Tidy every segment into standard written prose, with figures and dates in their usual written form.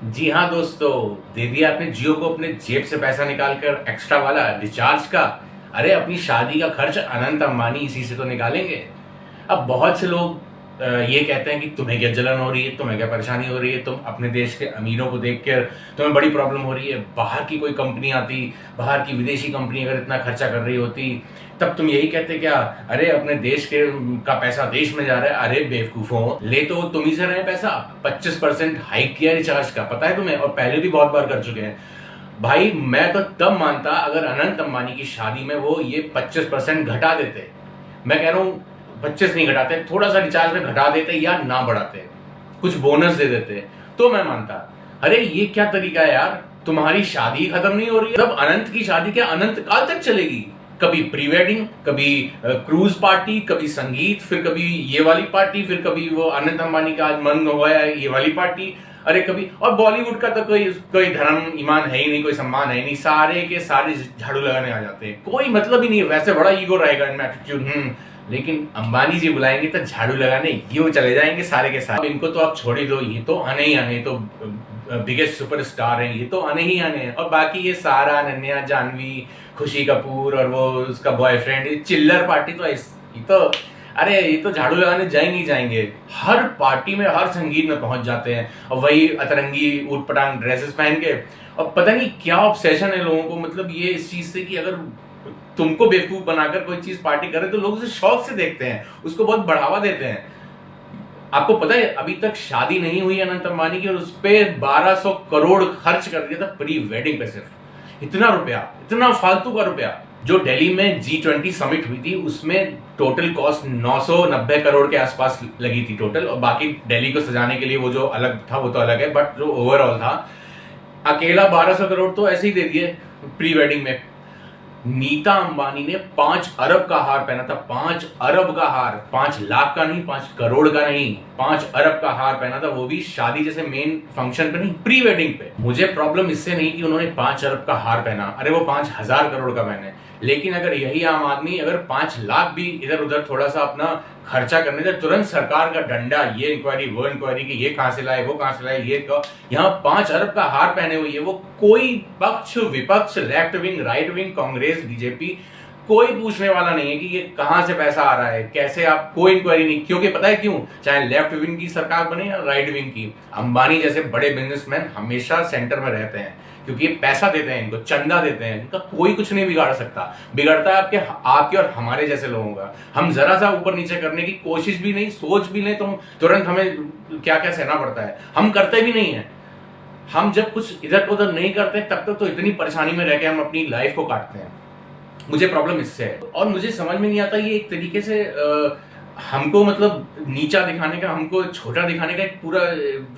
जी हाँ दोस्तों, दे दिया आपने जियो को अपने जेब से पैसा निकाल कर एक्स्ट्रा वाला रिचार्ज का। अरे अपनी शादी का खर्च अनंत अंबानी इसी से तो निकालेंगे। अब बहुत से लोग ये कहते हैं कि तुम्हें क्या जलन हो रही है, तुम्हें क्या परेशानी हो रही है, तुम अपने देश के अमीरों को देख कर तुम्हें बड़ी प्रॉब्लम हो रही है। बाहर की कोई कंपनी आती, बाहर की विदेशी कंपनी अगर इतना खर्चा कर रही होती तब तुम यही कहते क्या, अरे अपने देश के का पैसा देश में जा रहा है। अरे बेवकूफों, ले तो तुम ही से रहे पैसा। 25% हाइक किया रिचार्ज का, पता है तुम्हें, और पहले भी बहुत बार कर चुके हैं। भाई मैं तो तब मानता अगर अनंत अंबानी की शादी में वो ये 25% घटा देते। मैं कह रहा हूँ 25 नहीं घटाते, थोड़ा सा रिचार्ज में घटा देते या ना बढ़ाते, कुछ बोनस दे देते तो मैं मानता। अरे ये क्या तरीका है यार, तुम्हारी शादी खत्म नहीं हो रही है तब अनंत की शादी क्या अनंत काल तक चलेगी? कभी प्री वेडिंग, कभी क्रूज पार्टी, कभी संगीत, फिर कभी ये वाली पार्टी, फिर कभी वो अनंत अंबानी का आज मन हो गया ये वाली पार्टी। अरे कभी, और बॉलीवुड का तो कोई कोई धर्म ईमान है ही नहीं, कोई सम्मान है ही नहीं, सारे के सारे झाड़ू लगाने आ जाते हैं, कोई मतलब ही नहीं है। वैसे बड़ा ईगो रहेगा इनमें, एटीट्यूड। लेकिन अंबानी जी बुलाएंगे तो झाड़ू लगाने यूं चले जाएंगे सारे के सारे। इनको तो आप छोड़ ही दो, ये तो आने ही आने, तो बिगेस्ट सुपरस्टार हैं, ये तो आने ही आने हैं। और बाकी ये सारा अनन्या, जानवी, खुशी कपूर और वो उसका बॉयफ्रेंड, चिल्लर पार्टी तो ये तो, अरे ये तो झाड़ू लगाने जाएंगे ही जाएंगे। हर पार्टी में, हर संगीत में पहुंच जाते हैं और वही अतरंगी ऊट पटांग ड्रेसेस पहन के। और पता नहीं क्या ऑब्सेशन है लोगों को, मतलब ये इस चीज से कि अगर तुमको बेवकूफ बनाकर कोई चीज पार्टी करे तो लोग उसे शौक से देखते हैं, उसको बहुत बढ़ावा देते हैं। आपको पता है अभी तक शादी नहीं हुई अनंत अंबानी की और उस पर 1200 करोड़ खर्च कर दिया था प्री वेडिंग पे। सिर्फ इतना रुपया, इतना फालतू का रुपया। जो दिल्ली में G20 समिट हुई थी उसमें टोटल कॉस्ट 990 करोड़ के आसपास लगी थी टोटल, और बाकी दिल्ली को सजाने के लिए वो जो अलग था वो तो अलग है, बट जो ओवरऑल था अकेला 1200 करोड़ तो ऐसे ही दे दिए प्री वेडिंग में। नीता अंबानी ने 5 अरब का हार पहना था, 5 अरब का हार, 5 लाख का नहीं, 5 करोड़ का नहीं, 5 अरब का हार पहना था, वो भी शादी जैसे मेन फंक्शन पे नहीं, प्री वेडिंग पे। मुझे प्रॉब्लम इससे नहीं कि उन्होंने 5 अरब का हार पहना, अरे वो 5000 करोड़ का पहने। लेकिन अगर यही आम आदमी अगर 5 लाख भी इधर उधर थोड़ा सा अपना खर्चा करने दे, तुरंत सरकार का डंडा, ये इंक्वायरी वो इंक्वायरी की, ये कहां से लाए वो कहां से लाए, ये यहाँ 5 अरब का हार पहने हुए, वो कोई पक्ष विपक्ष, left wing right wing, Congress BJP, कोई पूछने वाला नहीं है कि ये कहां से पैसा आ रहा है, कैसे, आप कोई इंक्वायरी नहीं। क्योंकि पता है क्यों? चाहे लेफ्ट विंग की सरकार बने या राइट विंग की, अंबानी जैसे बड़े बिजनेसमैन हमेशा सेंटर में रहते हैं, क्योंकि ये पैसा देते हैं, इनको चंदा देते हैं, इनका कोई कुछ नहीं बिगाड़ सकता। बिगड़ता है आपके और हमारे जैसे लोगों का। हम जरा सा ऊपर नीचे करने की कोशिश भी नहीं, सोच भी नहीं, तो तुरंत हमें क्या क्या सहना पड़ता है। हम करते भी नहीं है। हम जब कुछ इधर उधर नहीं करते तब तक तो इतनी परेशानी में रह के हम अपनी लाइफ को काटते हैं। मुझे प्रॉब्लम इससे है, और मुझे समझ में नहीं आता ये एक तरीके से हमको मतलब नीचा दिखाने का, हमको छोटा दिखाने का एक पूरा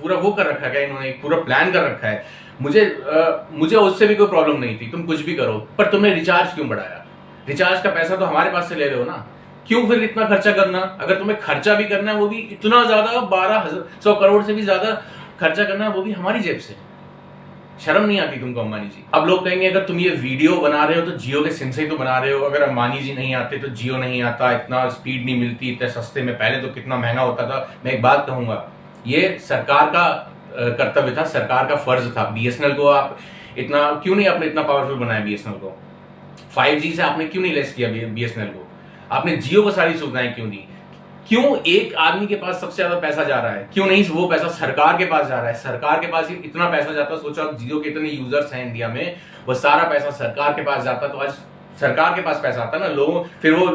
पूरा वो कर रखा है इन्होंने, एक पूरा प्लान कर रखा है। मुझे उससे भी कोई प्रॉब्लम नहीं थी, तुम कुछ भी करो, पर तुमने रिचार्ज क्यों बढ़ाया? रिचार्ज का पैसा तो हमारे पास से ले रहे हो ना, क्यों फिर इतना खर्चा करना? अगर तुम्हें खर्चा भी करना है वो भी इतना ज्यादा, 1200 करोड़ से भी ज्यादा खर्चा करना है, वो भी हमारी जेब से। शर्म नहीं आती तुमको अंबानी जी? अब लोग कहेंगे अगर तुम ये वीडियो बना रहे हो तो जियो के सिम से ही तो बना रहे हो, अगर अंबानी जी नहीं आते तो जियो नहीं आता, इतना स्पीड नहीं मिलती इतने सस्ते में, पहले तो कितना महंगा होता था। मैं एक बात कहूंगा, ये सरकार का कर्तव्य था, सरकार का फर्ज था। बीएसएनएल को आप इतना क्यों नहीं, आपने इतना पावरफुल बनाया बीएसएनएल को? 5G से आपने क्यों नहीं लेस किया बीएसएनएल को? आपने जियो को सारी सुविधाएं क्यों दी? क्यों एक आदमी के पास सबसे ज्यादा पैसा जा रहा है, क्यों नहीं वो पैसा सरकार के पास जा रहा है? सरकार के पास इतना पैसा जाता, सोचो आप जियो के इतने यूजर्स हैं इंडिया में, वो सारा पैसा सरकार के पास जाता तो आज सरकार के पास पैसा आता ना, लोगों फिर वो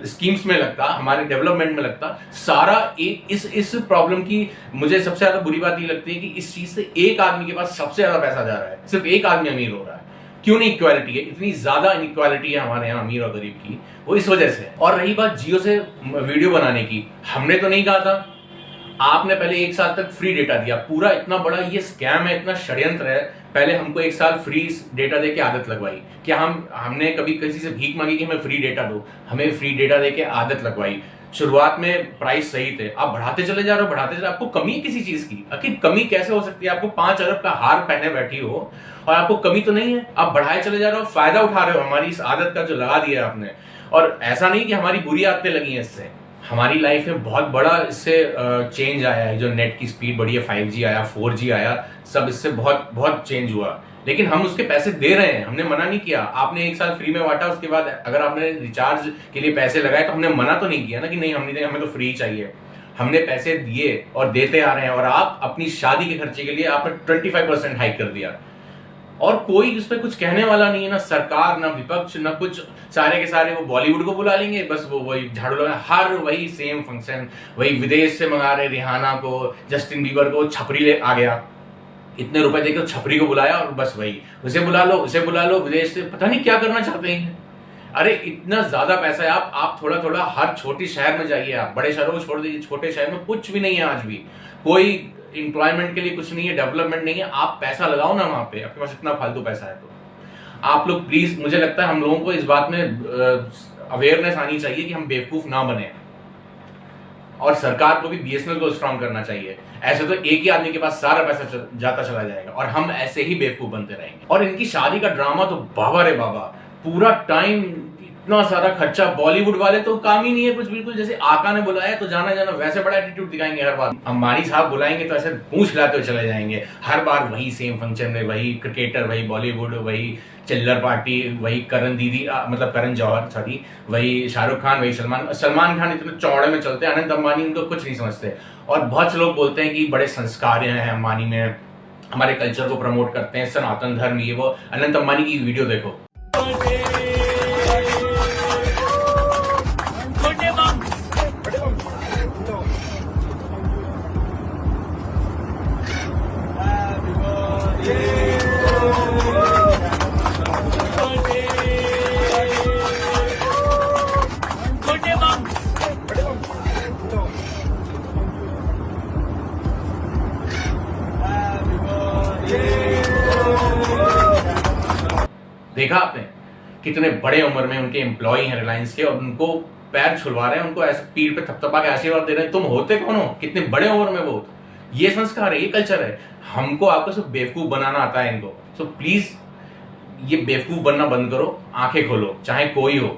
स्कीम्स में लगता, हमारे डेवलपमेंट में लगता सारा। इस प्रॉब्लम की मुझे सबसे ज्यादा बुरी बात ये लगती है कि इस चीज से एक आदमी के पास सबसे ज्यादा पैसा जा रहा है, सिर्फ एक आदमी अमीर हो रहा है। क्यों नहीं? इक्वालिटी है, इतनी ज्यादा इनइक्वालिटी है हमारे यहाँ अमीर और गरीब की, वो इस वजह से। और रही बात जियो से वीडियो बनाने की, हमने तो नहीं कहा था। आपने पहले 1 साल तक फ्री डेटा दिया, पूरा इतना बड़ा ये स्कैम है, इतना षड्यंत्र है। पहले हमको 1 साल फ्री डेटा देके आदत लगवाई, क्या हमने कभी किसी से भीख मांगी कि हमें फ्री डेटा दो, हमें फ्री डेटा देके आदत लगवाई। शुरुआत में प्राइस सही थे, आप बढ़ाते चले जा रहे हो, बढ़ाते चले। आपको कमी है किसी चीज की? आखिर कमी कैसे हो सकती है? आपको 5 अरब का हार पहने बैठी हो और आपको कमी तो नहीं है, आप बढ़ाए चले जा रहे हो, फायदा उठा रहे हो हमारी इस आदत का जो लगा दिया है आपने। और ऐसा नहीं कि हमारी बुरी आदतें लगी हैं इससे, हमारी लाइफ में बहुत बड़ा इससे चेंज आया है। जो नेट की स्पीड बढ़ी है, 5G आया, 4G आया, सब इससे बहुत बहुत चेंज हुआ। लेकिन हम उसके पैसे दे रहे हैं, हमने मना नहीं किया। आपने 1 साल फ्री में बांटा, उसके बाद अगर आपने रिचार्ज के लिए पैसे लगाए तो हमने मना तो नहीं किया ना कि नहीं हम नहीं देंगे, हमें तो फ्री चाहिए। हमने पैसे दिए और देते आ रहे हैं। और आप अपनी शादी के खर्चे के लिए आपने 25% हाइक कर दिया, और कोई उसमें कुछ कहने वाला नहीं है, ना सरकार, ना विपक्ष, ना कुछ। सारे के सारे वो बॉलीवुड को बुला लेंगे, बस वो वही झाड़ू लगा, हर वही सेम फंक्शन, वही विदेश से मंगा रहे रिहाना को, जस्टिन बीबर को, छपरी ले आ गया, इतने रुपए देकर छपरी को बुलाया, और बस वही उसे बुला लो, उसे बुला लो, विदेश से पता नहीं क्या करना चाहते हैं। अरे इतना ज्यादा पैसा है। आप थोड़ा थोड़ा हर छोटी शहर में जाइए, आप बड़े शहरों को छोड़ दीजिए, छोटे शहर में कुछ भी नहीं है आज भी, कोई एम्प्लॉयमेंट के लिए कुछ नहीं है, डेवलपमेंट नहीं है। आप पैसा लगाओ ना वहां पे, आपके पास इतना फालतू पैसा है तो। आप लोग प्लीज, मुझे लगता है हम लोगों को इस बात में अवेयरनेस आनी चाहिए कि हम बेवकूफ ना बने, और सरकार को भी BSNL को स्ट्रांग करना चाहिए। ऐसे तो एक ही आदमी के पास सारा पैसा जाता चला जाएगा, और हम ऐसे ही बेवकूफ बनते रहेंगे। और इनकी शादी का ड्रामा तो बाबा रे बाबा, पूरा टाइम इतना सारा खर्चा। बॉलीवुड वाले तो काम ही नहीं है कुछ, बिल्कुल जैसे आका ने बुलाया तो जाना जाना, वैसे बड़ा एटीट्यूड दिखाएंगे हर बार। अंबानी साहब बुलाएंगे तो ऐसे पूछ हिलाते हुए चले जाएंगे, हर बार वही सेम फंक्शन में, वही क्रिकेटर, वही बॉलीवुड, वही चिल्लर पार्टी, वही करण दीदी, मतलब करण जौहर, सॉरी, वही शाहरुख खान, वही सलमान खान इतने चौड़े में चलते हैं। अनंत अंबानी उनको कुछ नहीं समझते। और बहुत से लोग बोलते हैं कि बड़े संस्कार हैं अंबानी में, हमारे कल्चर को प्रमोट करते हैं, सनातन धर्म, ये वो। अनंत अंबानी की वीडियो देखो। देखा आपने कितने बड़े उम्र में उनके एम्प्लॉय हैं रिलायंस के, और उनको पैर छुलवा रहे हैं, उनको ऐसे पीठ पे थपथपा के आशीर्वाद दे रहे हैं। तुम होते कौन हो, कितने बड़े उम्र में वो। ये संस्कार है, ये कल्चर है। हमको आपको सिर्फ बेवकूफ बनाना आता है इनको। सो प्लीज ये बेवकूफ बनना बंद करो, आंखें खोलो, चाहे कोई हो।